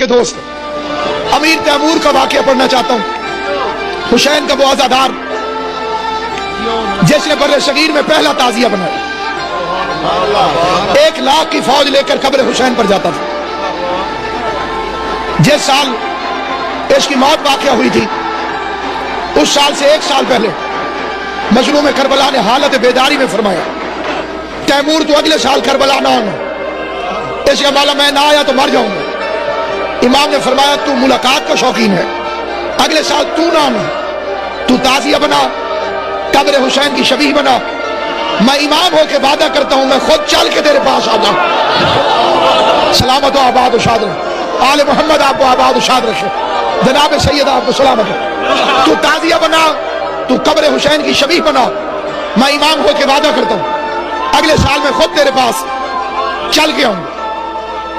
के दोस्त, अमीर तैमूर का वाकया पढ़ना चाहता हूं। हुसैन का वो आजादार जिसने बर्रे सगीर में पहला ताजिया बनाया, 1 लाख की फौज लेकर कब्र हुसैन पर जाता था। जिस साल इसकी मौत वाकया हुई थी, उस साल से 1 साल पहले मजलूम करबला ने हालत बेदारी में फरमाया, तैमूर तो अगले साल करबला ना आना, इसका माला मैं ना आया तो मर जाऊंगा। इमाम ने फरमाया तू मुलाकात का शौकीन है, अगले साल तू ना आना, तू ताजिया बना, कब्र हुसैन की शबीह बना, मैं इमाम होके वादा करता हूं मैं खुद चल के तेरे पास आ जाऊं। सलामत हो आबाद शाद रहे, आले मोहम्मद आपको आबाद शाद रखे, जनाब सैयद आपको सलामत हो। तू ताजिया बना, तू कब्र हुसैन की शबीह बना, मैं इमाम होके वादा करता हूं अगले साल में खुद तेरे पास चल के आऊंगा।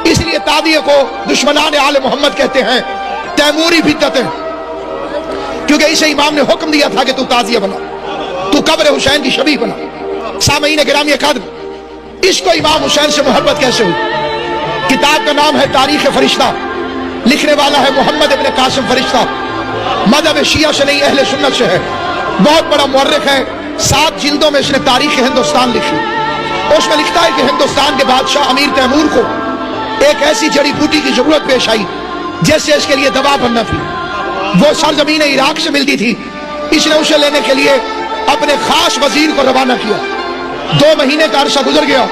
इसलिए तादिया को दुश्मनान आले मोहम्मद कहते हैं, तैमूरी बिद्दत है, क्योंकि इसे इमाम ने हुक्म दिया था कि तू ताजिया बना, तू कब्र हुसैन की शबीह बना। सामईन गिरामी कद्र, इसको इमाम हुसैन से मोहब्बत कैसे हुई? किताब का नाम है तारीख फरिश्ता, लिखने वाला है मोहम्मद इब्न कासिम फरिश्ता, मज़हब शिया से नहीं अहले सुन्नत से है, बहुत बड़ा मुअर्रिख है। 7 जिल्दों में इसने तारीख हिंदुस्तान लिखी। उसमें लिखता है कि हिंदुस्तान के बादशाह अमीर तैमूर को एक ऐसी जड़ी बूटी की जरूरत पेश आई जैसे इसके लिए दवा बनना थी। वो सरजमीन इराक से मिलती थी, इसने उसे लेने के लिए अपने खास वजीर को रवाना किया। 2 महीने का अरसा गुजर गया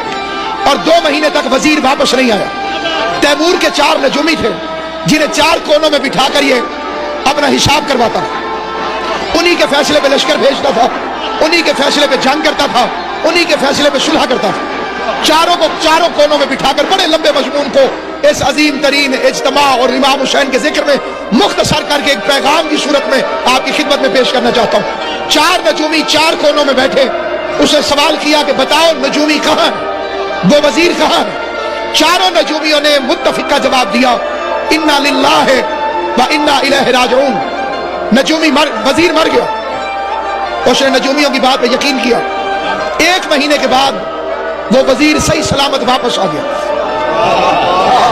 और 2 महीने तक वजीर वापस नहीं आया। तैमूर के 4 नजूमी थे जिन्हें 4 कोनों में बिठा कर ये अपना हिसाब करवाता था, उन्हीं के फैसले पे लश्कर भेजता था, उन्हीं के फैसले पे जंग करता था, उन्हीं के फैसले पे सुलह करता था। चारों को 4 कोनों में बिठाकर बड़े लंबे मजमून को इस अजीम तरीन इज्तिमा और इमाम हुसैन के जिक्र में मुख्तसर करके एक पैगाम की सूरत में आपकी खिदमत में पेश करना चाहता हूँ। 4 नजूमी 4 कोनों में बैठे, उसे सवाल किया कि बताओ नजूमी कहाँ है, वो वजीर कहाँ है? 4 नजूमियों ने मुत्तफिका जवाब दिया, इन्ना लिल्लाहि व इन्ना इलैहि राजिऊन। नजूमी वजीर मर गया। उसने नजूमियों की बात पे यकीन किया। 1 महीने के बाद वो वजीर सही सलामत वापस आ गया,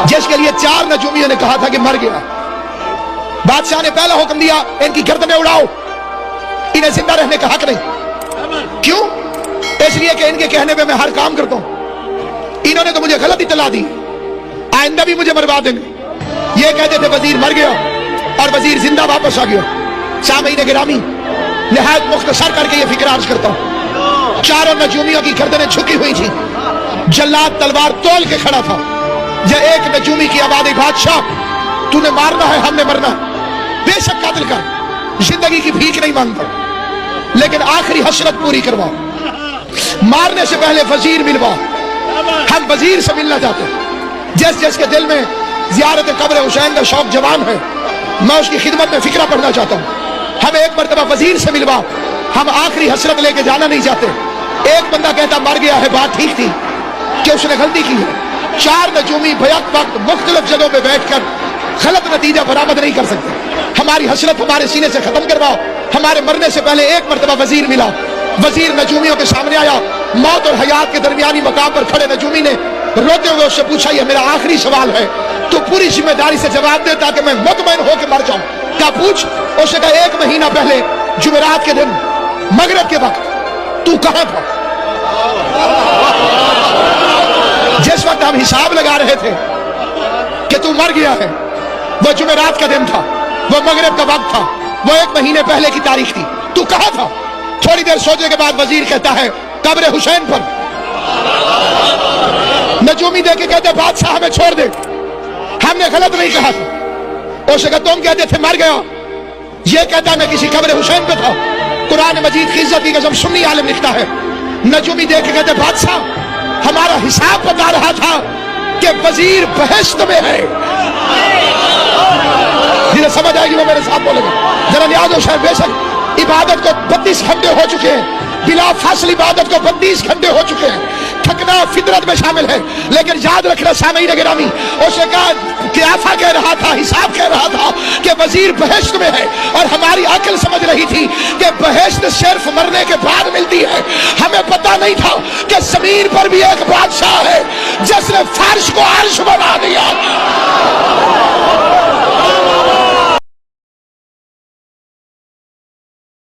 जिसके लिए 4 नजूमियों ने कहा था कि मर गया। बादशाह ने पहला हुक्म दिया, इनकी गर्दनें उड़ाओ, इन्हें जिंदा रहने का हक नहीं। क्यों? इसलिए कि इनके कहने पे मैं हर काम करता हूं, इन्होंने तो मुझे गलत इत्तला दी, आइंदा भी मुझे मरवा देंगे। ये कहते थे वजीर मर गया और वजीर जिंदा वापस आ गया। सामईन गिरामी, निहायत मुख्तसर करके ये फिक्र अर्ज करता हूं। 4 नजूमियों की गर्दनें झुकी हुई थी, जल्लाद तलवार तोल के खड़ा था। जब एक नजूमी की आवाज, बादशाह तूने मारना है, हमने मरना है, बेशक कातिल कर, जिंदगी की भीख नहीं मांगता, लेकिन आखिरी हसरत पूरी करवा, मारने से पहले वजीर मिलवा, हम वजीर से मिलना चाहते हैं। जिस जिसके दिल में जियारत कब्र हुसैन का शौक जवान है, मैं उसकी खिदमत में फिक्रा पढ़ना चाहता हूँ। हम एक मरतबा वजीर से मिलवा, हम आखिरी हसरत लेके जाना नहीं चाहते। एक बंदा कहता मर गया है, बात ठीक थी कि उसने गलती की है। 4 नजूमी बैक वक्त मुख्तलिफ जगहों पे बैठकर गलत नतीजा बरामद नहीं कर सकते। हमारी हसरत हमारे सीने से खत्म करवाओ। हमारे मरने से पहले एक मरतबा वजीर मिला, वजीर नजूमियों के सामने आया, मौत और हयात के दरमियानी मकाम पर खड़े नजूमी ने रोते हुए उससे पूछा, यह मेरा आखिरी सवाल है, तो पूरी जिम्मेदारी से जवाब दे ताकि मैं मुतमईन होकर मर जाऊं। क्या पूछ? उसने कहा 1 महीना पहले जुमेरात के दिन मगरिब के वक्त तू कहां था? जिस वक्त हम हिसाब लगा रहे थे कि तू मर गया है, वो जुमेरात का दिन था, वो मगरिब का वक्त था, वो 1 महीने पहले की तारीख थी, तू कहां था? थोड़ी देर सोचने के बाद वजीर कहता है कब्र हुसैन पर। नजूमी देख के कहते बादशाह हमें छोड़ दे, हमने गलत नहीं कहा था। उसने कहा तुम कहते थे मर गया, ये कहता मैं किसी कब्र हुसैन पे था। कुरान मजीद की इज्जत की कसम सुन्नी आलिम लिखता है। नजूमी देख के कहते बादशाह हमारा हिसाब बता रहा था कि वजीर बहश्त में है। जिन्हें समझ आएगी वो मेरे साथ बोलेगा। जरा नियाज़ हो शायद, बेशक इबादत को 32 घंटे हो चुके हैं, बिला फासिल इबादत को 32 घंटे हो चुके हैं, تھکنا فطرت میں شامل ہے، لیکن یاد رکھنا سامعین گرامی، اسے کہا قیافہ کہہ رہا تھا، حساب کہہ رہا تھا کہ وزیر بہشت میں ہے، اور ہماری عقل سمجھ رہی تھی کہ بہشت صرف مرنے کے بعد ملتی ہے۔ ہمیں پتہ نہیں تھا کہ زمین پر بھی ایک بادشاہ ہے جس نے فرش کو عرش بنا دیا۔